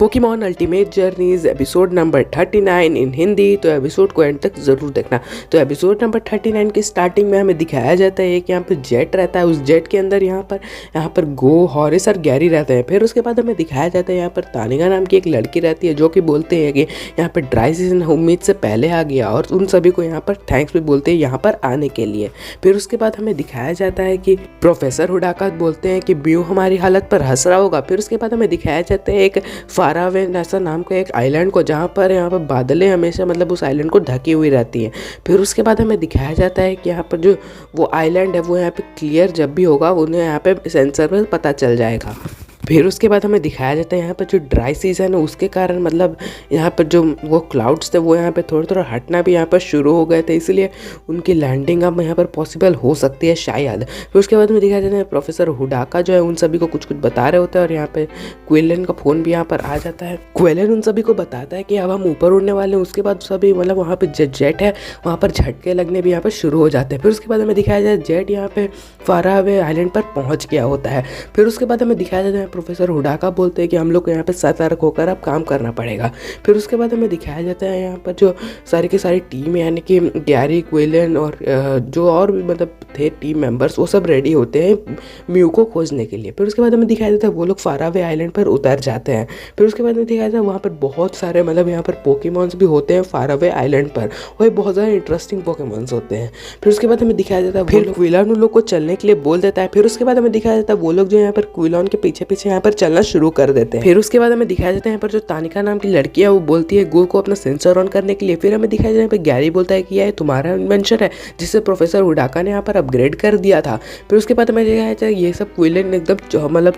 Pokemon ultimate journeys episode number 39 इन हिंदी। तो episode को and तक ज़रूर देखना। तो एपिसोड नंबर 39 की स्टार्टिंग में हमें दिखाया जाता है कि यहाँ पर जेट रहता है। उस जेट के अंदर यहाँ पर गो, हॉरिस और गैरी रहते हैं। फिर उसके बाद हमें दिखाया जाता है यहाँ पर तानिका नाम की एक लड़की रहती है जो कि बोलते हैं कि यहाँ पर ड्राई सीजन उम्मीद से पहले आ गया और उन सभी को यहाँ पर थैंक्स भी बोलते हैं यहाँ पर आने के लिए। फिर उसके बाद हमें दिखाया जाता है कि प्रोफेसर हुडाका बोलते हैं कि म्यू हमारी हालत पर हंस रहा होगा। फिर उसके बाद हमें दिखाया जाता है एक फारावे ऐसा नाम का एक आइलैंड को, जहाँ पर यहाँ पर बादलें हमेशा मतलब उस आइलैंड को ढकी हुई रहती हैं। फिर उसके बाद हमें दिखाया जाता है कि यहाँ पर जो वो आइलैंड है वो यहाँ पे क्लियर जब भी होगा उन्हें यहाँ पे सेंसर में पता चल जाएगा। फिर उसके बाद हमें दिखाया जाता है यहाँ पर जो ड्राई सीजन है उसके कारण मतलब यहाँ पर जो वो क्लाउड्स थे वो यहाँ पे थोड़ा थोड़ा हटना भी यहाँ पर शुरू हो गए थे, इसलिए उनकी लैंडिंग अब यहाँ पर पॉसिबल हो सकती है शायद। फिर उसके बाद हमें दिखाया जाता है प्रोफेसर हुडाका जो है उन सभी को कुछ कुछ बता रहे होते हैं और यहाँ पे क्विलन का फ़ोन भी यहाँ पर आ जाता है। क्विलन उन सभी को बताता है कि अब हम ऊपर उड़ने वाले हैं। उसके बाद सभी मतलब वहाँ पर जेट है वहाँ पर झटके लगने भी यहाँ पर शुरू हो जाते हैं। फिर उसके बाद हमें दिखाया जाता है जेट यहाँ पे फारावे आइलैंड पर पहुँच गया होता है। फिर उसके बाद हमें दिखाया जाता है प्रोफेसर हुडाका बोलते हैं कि हम लोग को यहाँ पे सतर्क होकर अब काम करना पड़ेगा। फिर उसके बाद हमें दिखाया जाता है यहाँ पर जो सारी की सारी टीम यानी कि गैरी, क्विलन और जो और भी मतलब थे टीम मेंबर्स वो सब रेडी होते हैं म्यू को खोजने के लिए। फिर उसके बाद हमें दिखाया जाता है वो लोग फारावे आइलैंड पर उतर जाते हैं। फिर उसके बाद हमें दिखाया जाता है वहाँ पर बहुत सारे मतलब यहाँ पर पोकेमॉन्स भी होते हैं फारावे आइलैंड पर और बहुत ज़्यादा इंटरेस्टिंग पोकेमॉन्स होते हैं। फिर उसके बाद हमें दिखाया जाता है फिर क्विलन उन लोग को चलने के लिए बोल देता है। फिर उसके बाद हमें दिखाया जाता है वो लोग जो यहाँ पर क्विलन के पीछे पीछे यहाँ पर चलना शुरू कर देते हैं। फिर उसके बाद हमें दिखाया जाता है यहाँ पर जो तानिका नाम की लड़की है वो बोलती है गो को अपना सेंसर ऑन करने के लिए। फिर हमें दिखाया जाता है गैरी बोलता है कि यह तुम्हारा इन्वेंशन है जिसे प्रोफेसर हुडाका ने यहाँ पर अपग्रेड कर दिया था। फिर उसके बाद हमें दिखाया जाता है ये सब क्विलन एकदम मतलब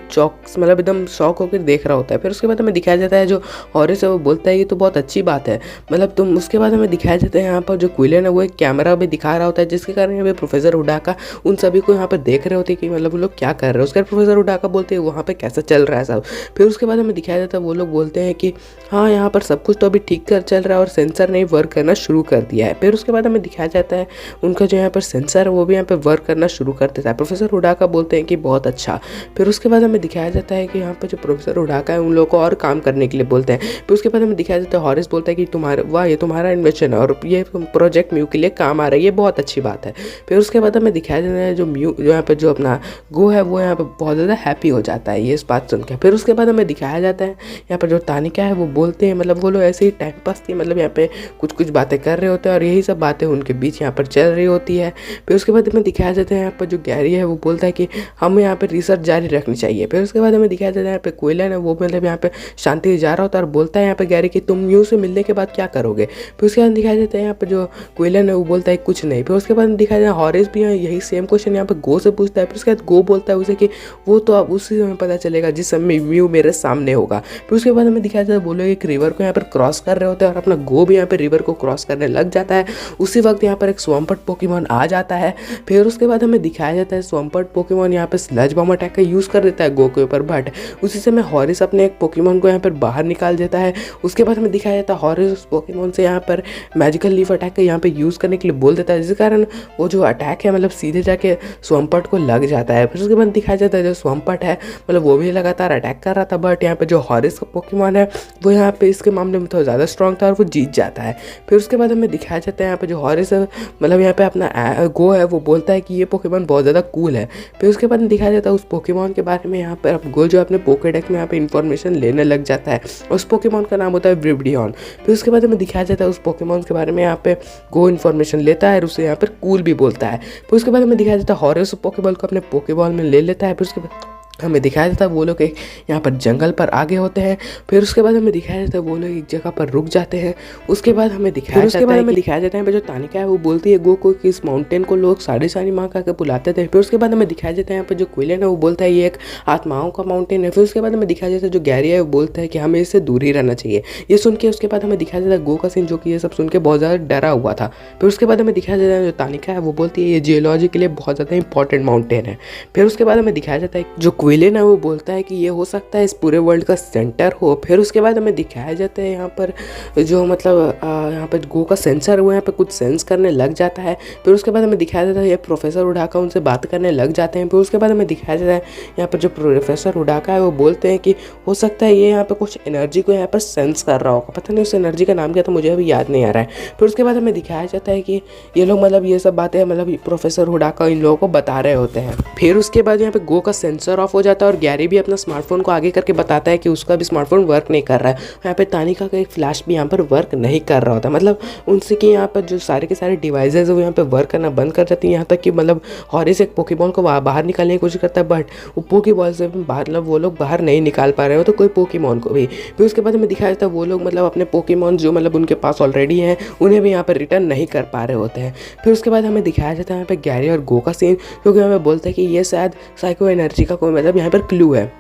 मतलब एकदम शॉक होकर देख रहा होता है। फिर उसके बाद हमें दिखाया जाता है जो हॉरिस है वो बोलता है ये तो बहुत अच्छी बात है मतलब तुम। उसके बाद हमें दिखाया जाता है यहाँ पर जो क्विलन है वो एक कैमरा भी दिखा रहा होता है जिसके कारण यहाँ पे प्रोफेसर हुडाका उन सभी को यहाँ पर देख रहे होते हैं कि मतलब वो लोग क्या कर रहे हैं। उसके बाद प्रोफेसर हुडाका बोलते हैं वहाँ पे कैसा चल रहा है सब। फिर उसके बाद हमें दिखाया जाता है वो लोग बोलते हैं कि हाँ यहाँ पर सब कुछ तो अभी ठीक कर चल रहा है और सेंसर ने वर्क करना शुरू कर दिया है। फिर उसके बाद हमें दिखाया जाता है उनका जो यहाँ पर सेंसर है वो भी यहाँ पे वर्क करना शुरू कर देता है। प्रोफेसर हुडाका बोलते हैं कि बहुत अच्छा। फिर उसके बाद हमें दिखाया जाता है कि यहाँ पर जो प्रोफेसर हुडाका है उन लोगों को और काम करने के लिए बोलते हैं। फिर उसके बाद हमें दिखाया जाता है हॉरिस बोलता है कि ये तुम्हारा इन्वेंशन है और ये प्रोजेक्ट म्यू के लिए काम आ रहा है, ये बहुत अच्छी बात है। फिर उसके बाद हमें दिखाया जाता है जो म्यू जो यहाँ पर जो अपना गो है वो यहाँ पर बहुत ज़्यादा हैप्पी हो जाता है ये इस बात सुन के। फिर उसके बाद हमें दिखाया जाता है यहाँ पर जो तानिका है वो बोलते हैं मतलब वो लोग ऐसे ही टाइम पास थी मतलब यहाँ पे कुछ कुछ बातें कर रहे होते हैं और यही सब बातें उनके बीच यहाँ पर चल रही होती है। फिर उसके बाद हमें दिखाया जाता है यहाँ पर जो गैरी है वो बोलता है कि हमें यहाँ पे रिसर्च जारी रखनी चाहिए। फिर उसके बाद हमें दिखाया जाता है यहाँ पे क्विलन है वो मतलब यहाँ पे शांति से जा रहा होता है और बोलता है यहाँ पे गैरी कि तुम म्यू से मिलने के बाद क्या करोगे। फिर उसके बाद दिखाया जाता है यहाँ पे जो क्विलन है वो बोलता है कुछ नहीं। फिर उसके बाद दिखाया जाता है हॉरिस भी यही सेम क्वेश्चन यहाँ पे गो से पूछता है। फिर उसके बाद गो बोलता है उसे कि वो तो अब उसी समय पता चलेगा जिस समय म्यू मेरे सामने होगा। फिर उसके बाद हमें दिखाया जाता है वो लोग एक रिवर को यहाँ पर क्रॉस कर रहे होते हैं और अपना गो भी यहाँ पे रिवर को क्रॉस करने लग जाता है। उसी वक्त यहाँ पर एक स्वम्पर्ट पोकेमॉन आ जाता है। फिर उसके बाद हमें दिखाया जाता है स्वम्पर्ट पोकेमॉन यहाँ पे स्लज बॉम्ब अटैक का यूज़ कर देता है गो के ऊपर, बट उसी समय हॉरिस अपने एक पोकेमॉन को यहाँ पर बाहर निकाल देता है। उसके बाद हमें दिखाया जाता है हॉरिस उस पोकेमॉन से यहाँ पर मैजिकल लीफ अटैक का यहाँ पे यूज़ करने के लिए बोल देता है जिस कारण वो जो अटैक है मतलब सीधे जाके स्वम्पर्ट को लग जाता है। फिर उसके बाद दिखाया जाता है जो स्वम्पर्ट है मतलब वो भी लगातार अटैक कर रहा था, बट यहाँ पे जो हॉरिस का पोकेमॉन है वो यहाँ पे इसके मामले में थोड़ा ज़्यादा स्ट्रॉन्ग था और वो जीत जाता है। फिर उसके बाद हमें दिखाया जाता है यहाँ पे जो हॉरिस है मतलब यहाँ पे अपना गो है वो बोलता है कि ये पोकेमॉन बहुत ज़्यादा कूल है। फिर उसके बाद दिखाया जाता है उस पोकेमॉन के बारे में यहाँ पर अब गो जो अपने पोकेडेक्स में यहाँ पे इन्फॉर्मेशन लेने लग जाता है। उस पोकेमॉन का नाम होता है व्रिबडियन। फिर उसके बाद हमें दिखाया जाता है उस पोकेमॉन के बारे में यहाँ पे गो इन्फॉर्मेशन लेता है और उसे यहाँ पर कूल भी बोलता है। फिर उसके बाद हमें दिखाया जाता है हॉरिस पोकेबॉल को अपने पोकेबॉल में ले लेता है। फिर उसके बाद हमें दिखाया जाता है वो लोग एक यहाँ पर जंगल पर आगे होते हैं। फिर उसके बाद हमें दिखाया जाता है वो लोग एक जगह पर रुक जाते हैं। उसके बाद हमें दिखाया जाता है जो तानिका है वो बोलती है गो को कि इस माउंटेन को लोग सारी माँ का बुलाते थे। फिर उसके बाद हमें दिखाया जाता है यहाँ पर जो क्विलन है वो बोलता है ये एक आत्माओं का माउंटेन है। फिर उसके बाद हमें दिखाया जाता है जो गैरी है वो बोलता है कि हमें इससे दूर ही रहना चाहिए। ये सुन के उसके बाद हमें दिखाया जाता है गो का सीन जो कि ये सब सुन के बहुत ज़्यादा डरा हुआ था। फिर उसके बाद हमें दिखाया जाता है जो तानिका है वो बोलती है ये जियोलॉजी के लिए बहुत ज़्यादा इंपॉर्टेंट माउंटेन है। फिर उसके बाद हमें दिखाया जाता है जो क्विलिन है वो बोलता है कि ये हो सकता है इस पूरे वर्ल्ड का सेंटर हो। फिर उसके बाद हमें दिखाया जाता है यहाँ पर जो मतलब यहाँ पर गो का सेंसर वो यहाँ पे कुछ सेंस करने लग जाता है। फिर उसके बाद हमें दिखाया जाता है ये प्रोफेसर उडाका उनसे बात करने लग जाते हैं। फिर उसके बाद हमें दिखाया जाता है यहाँ पर जो प्रोफेसर उडाका है वो बोलते हैं कि हो सकता है ये यहाँ पे कुछ एनर्जी को यहाँ पर सेंस कर रहा होगा, पता नहीं उस एनर्जी का नाम क्या था, मुझे अभी याद नहीं आ रहा है। फिर उसके बाद हमें दिखाया जाता है कि ये लोग मतलब ये सब बातें मतलब प्रोफेसर उडाका इन लोगों को बता रहे होते हैं। फिर उसके बाद यहाँ पे गो का सेंसर ऑफ हो जाता है और गैरी भी अपना स्मार्टफोन को आगे करके बताता है कि उसका भी स्मार्टफोन वर्क नहीं कर रहा है। यहाँ पे तानिका का एक फ्लैश भी यहाँ पर वर्क नहीं कर रहा होता, मतलब उनसे कि यहाँ पर जो सारे के सारे डिवाइसेज है वो यहाँ पे वर्क करना बंद कर जाती है। यहाँ तक कि मतलब हॉरिस एक पोकेमॉन को बाहर निकालने की कोशिश करता है, बट वो पोकेबॉल से मतलब वो लोग बाहर नहीं निकाल पा रहे हो तो कोई पोकेमॉन को भी। फिर उसके बाद हमें दिखाया जाता है वो लोग मतलब अपने पोकेमॉन जो मतलब उनके पास ऑलरेडी हैं उन्हें भी यहाँ पर रिटर्न नहीं कर पा रहे होते हैं। फिर उसके बाद हमें दिखाया जाता है यहाँ पे गैरी और गो का सीन, क्योंकि हमें बोलते हैं कि ये शायद साइको एनर्जी का कोई मतलब यहाँ पर क्लू है।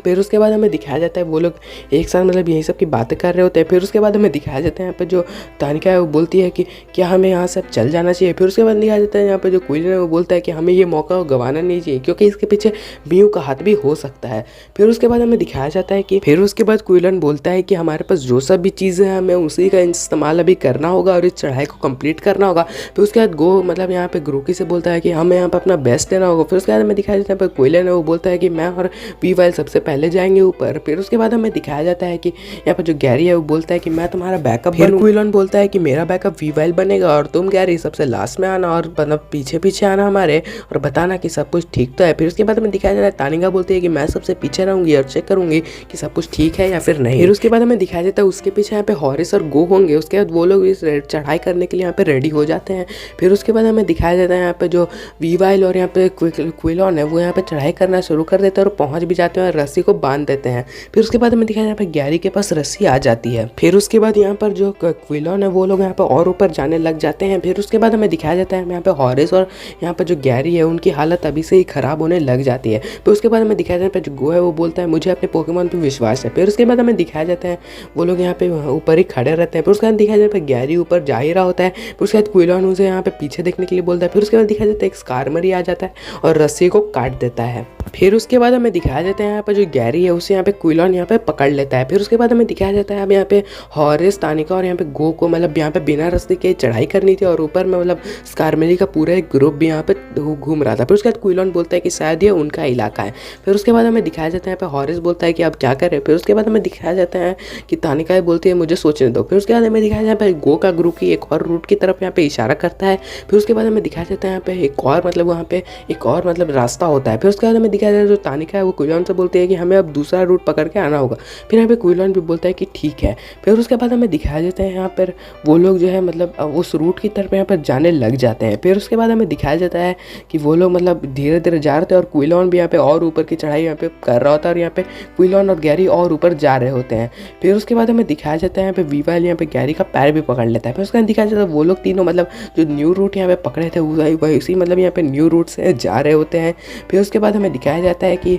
फिर उसके बाद हमें दिखाया जाता है वो लोग एक साथ मतलब यही सब की बातें कर रहे होते हैं। फिर उसके बाद हमें दिखाया जाता है यहाँ पे जो तानिका है वो बोलती है कि क्या हमें यहाँ से अब चल जाना चाहिए। फिर उसके बाद दिखाया जाता है यहाँ पे जो क्विलिन है वो बोलता है कि हमें ये मौका गंवाना नहीं चाहिए क्योंकि इसके पीछे मियू का हाथ भी हो सकता है। फिर उसके बाद हमें दिखाया जाता है कि फिर उसके बाद क्विलिन बोलता है कि हमारे पास जो सब भी चीज़ें हैं हमें उसी का इस्तेमाल अभी करना होगा और इस चढ़ाई को कंप्लीट करना होगा। फिर उसके बाद गो मतलब यहाँ पे ग्रोकी से बोलता है कि हमें यहाँ पर अपना बेस्ट देना होगा। फिर उसके बाद हमें दिखाया जाता है यहाँ पर क्विलिन है वो बोलता है कि मैं और वीवाइल सबसे पहले जाएंगे ऊपर। फिर उसके बाद हमें दिखाया जाता है कि यहाँ पर जो गैरी है वो बोलता है कि मैं तुम्हारा बैकअप बनूं। क्विलिन बोलता है कि मेरा बैकअप वीवाइल बनेगा और तुम गैरी सबसे लास्ट में आना और मतलब पीछे पीछे आना हमारे और बताना कि सब कुछ ठीक तो है। फिर उसके बाद हमें दिखाया जाता है तानिका बोलती है कि मैं सबसे पीछे रहूंगी और चेक करूंगी कि सब कुछ ठीक है या फिर नहीं। फिर उसके बाद हमें दिखाया जाता है उसके पीछे यहाँ पे हॉरिस और गो होंगे। उसके बाद वो लोग इस चढ़ाई करने के लिए यहाँ पे रेडी हो जाते हैं। फिर उसके बाद हमें दिखाया जाता है यहाँ पे जो वीवाइल और यहाँ पे क्विलिन है वो यहाँ पे चढ़ाई करना शुरू कर देते हैं और पहुंच भी जाते हैं और रस्सी को बांध देते हैं। फिर उसके बाद हमें दिखाया यहाँ पे गैरी के पास रस्सी आ जाती है। फिर उसके बाद यहाँ पर जो क्विलिन है वो लोग यहाँ पे और ऊपर जाने लग जाते हैं। फिर उसके बाद हमें दिखाया जाता है यहाँ पे हॉरिस और यहाँ पर जो गैरी है उनकी हालत अभी से ही खराब होने लग जाती है। फिर उसके बाद हमें दिखाया जाता है जो गो है वो बोलता है मुझे अपने पोकेमॉन पे विश्वास है। फिर उसके बाद हमें दिखाया जाता है वो लोग यहाँ पे ऊपर ही खड़े रहते हैं। फिर उसके बाद दिखाया जाता है गैरी ऊपर जा ही रहा होता है। फिर उसके बाद क्विलिन उसे यहाँ पे पीछे देखने के लिए बोलता है। फिर उसके बाद दिखाया जाता है एक स्कारमरी आ जाता है और रस्सी को काट देता है। फिर उसके बाद हमें दिखाया जाता है यहाँ पर जो गैरी है उसे यहाँ पे क्विलिन यहाँ पे पकड़ लेता है। फिर उसके बाद हमें दिखाया जाता है अब यहाँ पे हॉरिस तानिका और यहाँ पे गो को मतलब यहाँ पे बिना रास्ते के चढ़ाई करनी थी और ऊपर में मतलब स्कारमेरी का पूरा एक ग्रुप भी यहाँ पे घूम रहा था। फिर उसके बाद क्विलिन बोलता है कि शायद ये उनका इलाका है। फिर उसके बाद हमें दिखाया जाता है यहाँ पे हॉरिस बोलता है कि अब क्या करें। फिर उसके बाद हमें दिखाया जाता है कि तानिका बोलती है मुझे सोचने दो। फिर उसके बाद हमें दिखाया जाता है गो का ग्रुप की एक और रूट की तरफ यहाँ पे इशारा करता है। फिर उसके बाद हमें दिखाया जाता है यहाँ पे एक और मतलब वहाँ पे एक और मतलब रास्ता होता है। फिर उसके बाद हमें दिखाया जाता है जो तानिका है वो क्विलिन से बोलती है कि हमें अब दूसरा रूट पकड़ के आना होगा। फिर यहाँ पे क्विलिन भी बोलता है कि ठीक है। फिर उसके बाद हमें दिखाया जाता है यहाँ पर वो लोग जो है मतलब उस रूट की तरफ यहाँ पर जाने लग जाते हैं। फिर उसके बाद हमें दिखाया जाता है कि वो लोग मतलब धीरे धीरे जा रहे थे और क्विलिन भी यहाँ पे और ऊपर की चढ़ाई यहाँ पे कर रहा होता है और यहाँ पे क्विलिन और गैरी और ऊपर जा रहे होते हैं। फिर उसके बाद हमें दिखाया जाता है यहाँ पे वीवाइल यहाँ पे गैरी का पैर भी पकड़ लेता है। फिर उसके बाद दिखाया जाता है वो लोग तीनों मतलब जो न्यू रूट यहाँ पे पकड़े थे वही उसी मतलब यहाँ पे न्यू रूट से जा रहे होते हैं। फिर उसके बाद हमें दिखाया जाता है कि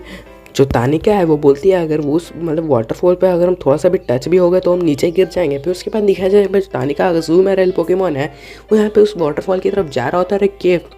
जो तानिका है वो बोलती है अगर वो उस मतलब वाटरफॉल पे अगर हम थोड़ा सा भी टच भी हो गए तो हम नीचे गिर जाएंगे। फिर उसके बाद दिखाया जाए तानिका अगर ज़ूमेराइल पोकेमॉन है वो यहाँ पे उस वाटरफॉल की तरफ जा रहा होता है और एक केव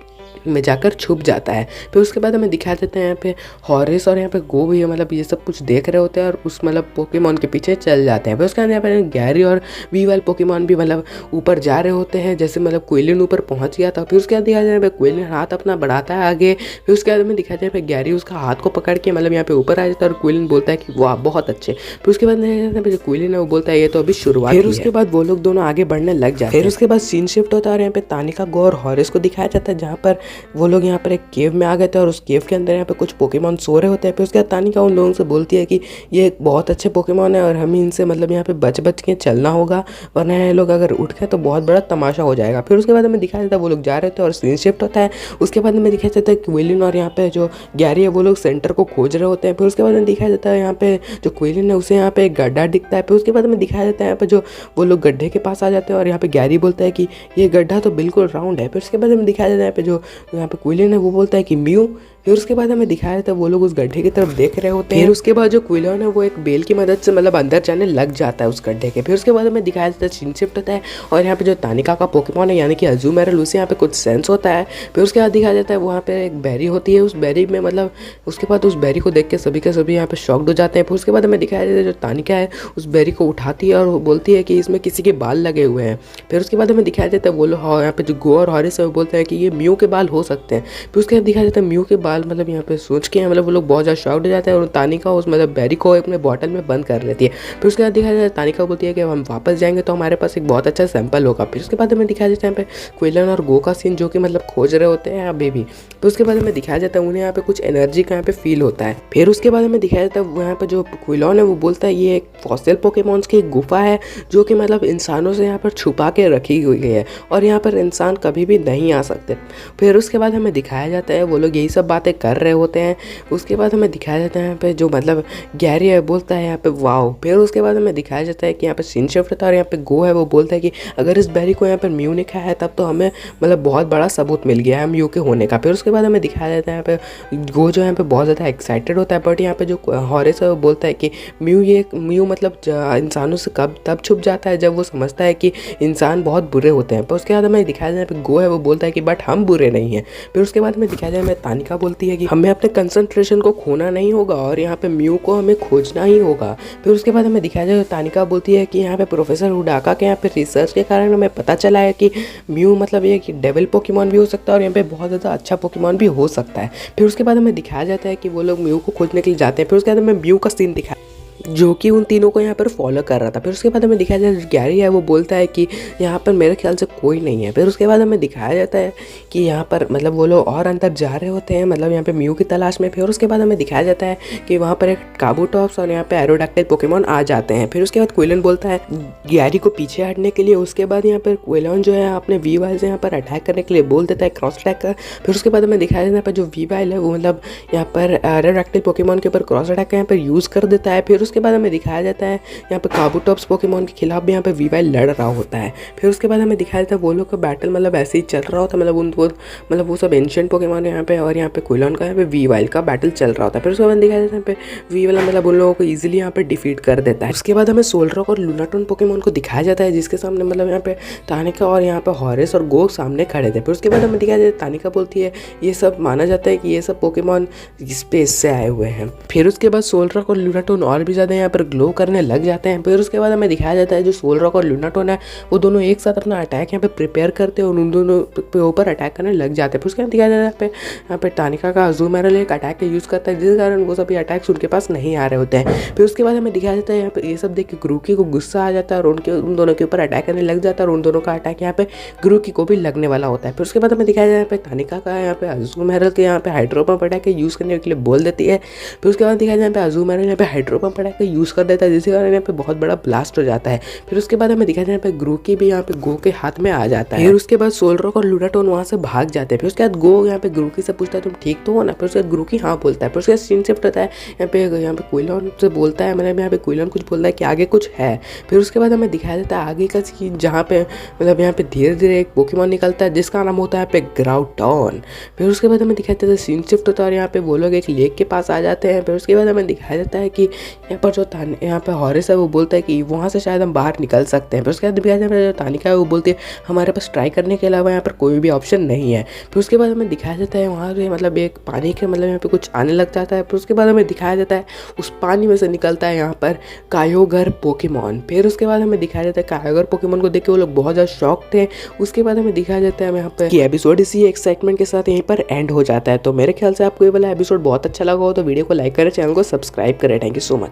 में जाकर छुप जाता है। फिर उसके बाद हमें दिखा देते हैं यहाँ पे हॉरिस और यहाँ पे गो भी मतलब ये सब कुछ देख रहे होते हैं और उस मतलब पोकेमॉन के पीछे चल जाते हैं। फिर उसके बाद यहाँ पे गैरी और वीवाइल पोकेमॉन भी मतलब ऊपर जा रहे होते हैं, जैसे मतलब क्विलिन ऊपर पहुंच गया था। फिर उसके बाद दिखा जाए पे क्विलिन हाथ अपना बढ़ाता है आगे। फिर उसके बाद हमें दिखा जाए पे गैरी उसका हाथ को पकड़ के मतलब यहाँ पे ऊपर आ जाता है और क्विलिन बोलता है कि वाह बहुत अच्छे। फिर उसके बाद जो क्विलिन है वो बोलता है ये तो अभी शुरुआत। फिर उसके बाद वो लोग दोनों आगे बढ़ने लग जाते हैं। फिर उसके बाद सीन शिफ्ट होता है और यहाँ पे तानिका, गो और हॉरिस को दिखाया जाता है जहाँ पर वो लोग यहाँ पर एक केव में आ गए थे और उस केव के अंदर यहाँ पे कुछ पोकेमॉन सो रहे होते हैं। फिर उसके बाद तानिका उन लोगों से बोलती है कि ये एक बहुत अच्छे पोकेमॉन है और हमें इनसे मतलब यहाँ पे बच बच के चलना होगा वरना ये लोग अगर उठ गए तो बहुत बड़ा तमाशा हो जाएगा। फिर उसके बाद हमें दिखाया जाता है वो लोग जा रहे थे और सीन शिफ्ट होता है। उसके बाद हमें दिखाया जाता है क्विलिन और यहाँ पे जो गैरी है वो लोग सेंटर को खोज रहे होते हैं। फिर उसके बाद हमें दिखाया जाता है यहाँ पे जो क्विलिन है उसे यहाँ पे एक गड्ढा दिखता है। फिर उसके बाद हमें दिखाया जाता है यहाँ पे जो वो लोग गड्ढे के पास आ जाते हैं और यहाँ पे गैरी बोलता है कि ये गड्ढा तो बिल्कुल राउंड है। फिर उसके बाद हमें दिखाया जाता है यहाँ पे जो यहाँ पे क्विलिन है वो बोलता है कि म्यू। फिर उसके बाद हमें दिखाया जाता है वो लोग उस गड्ढे की तरफ देख रहे होते हैं। फिर उसके बाद जो क्विलन है वो एक बेल की मदद से मतलब अंदर जाने लग जाता है उस गड्ढे के। फिर उसके बाद हमें दिखाया जाता है सीन शिफ्ट होता है और यहाँ पे जो तानिका का पोकेमॉन है यानी कि अजूमेरल, उसे यहाँ पे कुछ सेंस होता है। फिर उसके बाद दिखाया जाता है वहाँ पे एक बेरी होती है, उस बेरी में मतलब उसके बाद उस बेरी को देख के सभी के सभी यहाँ पे शॉक्ड हो जाते हैं। फिर उसके बाद हमें दिखाया जाता है जो तानिका है उस बेरी को उठाती है और बोलती है कि इसमें किसी के बाल लगे हुए हैं। फिर उसके बाद हमें दिखाया जाता है वो लोग यहाँ पे जो गो और हॉरिस है वो बोलते हैं कि ये म्यू के बाल हो सकते हैं। फिर उसके बाद दिखाया जाता है म्यू के बाल मतलब यहाँ पे सोच के मतलब वो लोग बहुत ज़्यादा शॉक्ड हो जाते हैं और तानिका उस मतलब बेरी को अपने बॉटल में बंद कर लेती है। फिर उसके बाद दिखाया जाता है तानिका बोलती है कि हम वापस जाएंगे तो हमारे पास एक बहुत अच्छा सैंपल होगा। फिर उसके बाद हमें दिखाया जाता है यहाँ पे क्विलन और गो का सीन जो कि मतलब खोज रहे होते हैं बेबी। फिर उसके बाद हमें दिखाया जाता है उन्हें यहाँ पे कुछ एनर्जी का यहाँ पे फील होता है। फिर उसके बाद हमें दिखाया जाता है यहाँ पे जो क्विलन है वो बोलता है ये एक फॉसिल पोकेमॉन्स की एक गुफा है जो कि मतलब इंसानों से यहाँ पर छुपा के रखी हुई है और यहाँ पर इंसान कभी भी नहीं आ सकते। फिर उसके बाद हमें दिखाया जाता है वो लोग यही सब बातें कर रहे होते हैं। उसके बाद हमें दिखाया जाता है यहाँ पे जो मतलब गैरी है बोलता है यहाँ पे वाओ। फिर उसके बाद हमें दिखाया जाता है कि यहाँ पे सीन शिफ्ट होता है और यहाँ पे गो है वो बोलता है कि अगर इस बेरी को यहाँ पर म्यू ने खाया है तब तो हमें मतलब बहुत बड़ा सबूत मिल गया है म्यू के होने का। फिर उसके बाद हमें दिखाया जाता है यहाँ पे गो जो यहाँ पे बहुत ज़्यादा एक्साइटेड होता है, बट यहाँ पे जो हॉरिस है वो बोलता है कि म्यू मतलब इंसानों से कब तब छुप जाता है जब वो समझता है कि इंसान बहुत बुरे होते हैं। पर उसके बाद हमें दिखाया जाए यहाँ पे गो है वो बोलता है कि बट हम बुरे नहीं हैं। फिर उसके बाद हमें दिखाया जाए हमें तानिका बोलती है कि हमें अपने कंसंट्रेशन को खोना नहीं होगा और यहाँ पे म्यू को हमें खोजना ही होगा। फिर उसके बाद हमें दिखाया जाए तानिका बोलती है कि यहाँ पे प्रोफेसर उडाका के यहाँ पे रिसर्च के कारण हमें पता चला है कि म्यू मतलब ये कि डेविल पोकेमॉन भी हो सकता है और यहाँ पे बहुत ज़्यादा अच्छा पोकेमॉन भी हो सकता है। फिर उसके बाद हमें दिखाया जाता है कि वो लोग म्यू को खोजने के लिए जाते हैं। फिर उसके बाद हमें म्यू का सीन दिखाया जो कि उन तीनों को यहाँ पर फॉलो कर रहा था। फिर उसके बाद हमें दिखाया जाता है गैरी है वो बोलता है कि यहाँ पर मेरे ख्याल से कोई नहीं है। फिर उसके बाद हमें दिखाया जाता है कि यहाँ पर मतलब वो लोग और अंदर जा रहे होते हैं मतलब यहाँ पे म्यू की तलाश में। फिर उसके बाद हमें दिखाया जाता है कि वहाँ पर एक काबूटॉप्स और यहाँ पे एरोडैक्टाइल पोकेमॉन आ जाते हैं। फिर उसके बाद क्विलन बोलता है गैरी को पीछे हटने के लिए। उसके बाद यहाँ पर क्विलन जो है अपने वी वाइल से यहाँ पर अटैक करने के लिए बोल देता है क्रॉस अटैक का। फिर उसके बाद हमें दिखाया जाता है जो वी वाइल है वो मतलब यहाँ पर एरोडैक्टाइल पोकेमॉन के ऊपर क्रॉस अटैक का यहाँ पर यूज़ कर देता है। फिर उसके बाद हमें दिखाया जाता है यहाँ पे काबूटॉप्स पोकेमॉन के खिलाफ भी यहाँ पे वी वाइल लड़ रहा होता है। फिर उसके बाद हमें दिखाया जाता है वो लोग का बैटल मतलब ऐसे ही चल रहा होता है मतलब वो सब एंशिएंट पोकेमॉन यहाँ पे और यहाँ पे क्विलन का यहाँ पे वी वाइल का बैटल चल रहा होता है। फिर उसके बाद दिखाया जाता है यहाँ पे वी वाइल मतलब उन लोगों को ईजिली यहाँ पे डिफीट कर देता है। उसके बाद हमें सोलरॉक और लूनाटोन पोकेमॉन को दिखाया जाता है जिसके सामने मतलब यहाँ पे तानिका और यहाँ पे हॉरिस और गो सामने खड़े थे। फिर उसके बाद हमें दिखाया जाता है तानिका बोलती है ये सब माना जाता है कि ये सब पोकेमॉन स्पेस से आए हुए हैं। फिर उसके बाद सोलरॉक और लूनाटोन और भी ज़्यादा यहाँ पर ग्लो करने लग जाते हैं। फिर उसके बाद हमें दिखाया जाता है जो सोलरॉक और लूनाटोन है वो दोनों एक साथ अपना अटैक यहाँ पे प्रिपेयर करते हैं और उन दोनों पे ऊपर अटैक करने लग जाते हैं। फिर उसके बाद दिखाया जाता है यहाँ पे तानिका का अजूमेरल एक अटैक का यूज़ करता है जिस कारण वो सभी अटैक्स उनके पास नहीं आ रहे होते हैं। फिर उसके बाद हमें दिखाया जाता है यहाँ पे ये सब देख के ग्रूकी को गुस्सा आ जाता है और उन दोनों के ऊपर अटैक करने लग जाता है और उन दोनों का अटैक यहाँ पे ग्रूकी को भी लगने वाला होता है। फिर उसके बाद हमें दिखाया जाता है यहाँ पे तानिका का यहाँ पे अजूमेरल के यहाँ पे हाइड्रोपम्प अटैक का यूज़ करने के लिए बोल देती है। फिर उसके बाद दिखाया जाता है अजूमेरल यहाँ पे हाइड्रोपम्प अटैक का यूज़ कर देता है जिसके कारण यहाँ पे बहुत बड़ा ब्लास्ट हो जाता है। फिर उसके बाद हमें दिखाया जाता है यहाँ पे ग्रूकी भी यहाँ पे गो के हाथ में आ जाता है। फिर उसके बाद सोलरॉक और लूनाटोन वहाँ से भाग जाते हैं। फिर उसके बाद गो यहाँ पे ग्रूकी से पूछता है तुम ठीक तो हो ना। फिर उसके बाद ग्रूकी हाँ बोलता है। फिर उसके बाद सीन शिफ्ट होता है यहाँ पे क्विलन से बोलता है मतलब यहाँ पे क्विलन कुछ बोलता है कि आगे कुछ है। फिर उसके बाद हमें दिखाया जाता है आगे का सीन जहाँ पे मतलब यहाँ पे धीरे धीरे एक पोकेमॉन निकलता है जिसका नाम होता है यहाँ पे ग्राउटॉन। फिर उसके बाद हमें दिखाया जाता है सीन शिफ्ट होता है और यहाँ पे वो लोग एक लेक के पास आ जाते हैं। फिर उसके बाद हमें दिखाया जाता है कि यहाँ पर जो यहाँ पे हॉरिस है वो बोलता है कि वहाँ से शायद हम बाहर निकल सकते हैं। फिर उसके बाद दिखाया जाता है जो तानिका है वो बोलती है हमारे पास ट्राई करने के अलावा यहाँ पर कोई भी ऑप्शन नहीं है। फिर उसके बाद हमें दिखाया जाता है वहाँ से मतलब एक पानी के मतलब यहाँ पे कुछ आने लग जाता है। फिर उसके बाद हमें दिखाया जाता है उस पानी में से निकलता है यहाँ पर कायोगर पोकेमॉन। फिर उसके बाद हमें दिखाया जाता है कायोगर पोकेमॉन को देख के वो लोग बहुत ज़्यादा शॉक थे। उसके बाद हमें दिखाया जाता है यहाँ पर कि एपिसोड इसी एक्साइटमेंट के साथ यहीं पर एंड हो जाता है। तो मेरे ख्याल से आपको ये वाला एपिसोड बहुत अच्छा लगा हो तो वीडियो को लाइक करें, चैनल को सब्सक्राइब करें। Thank you so much.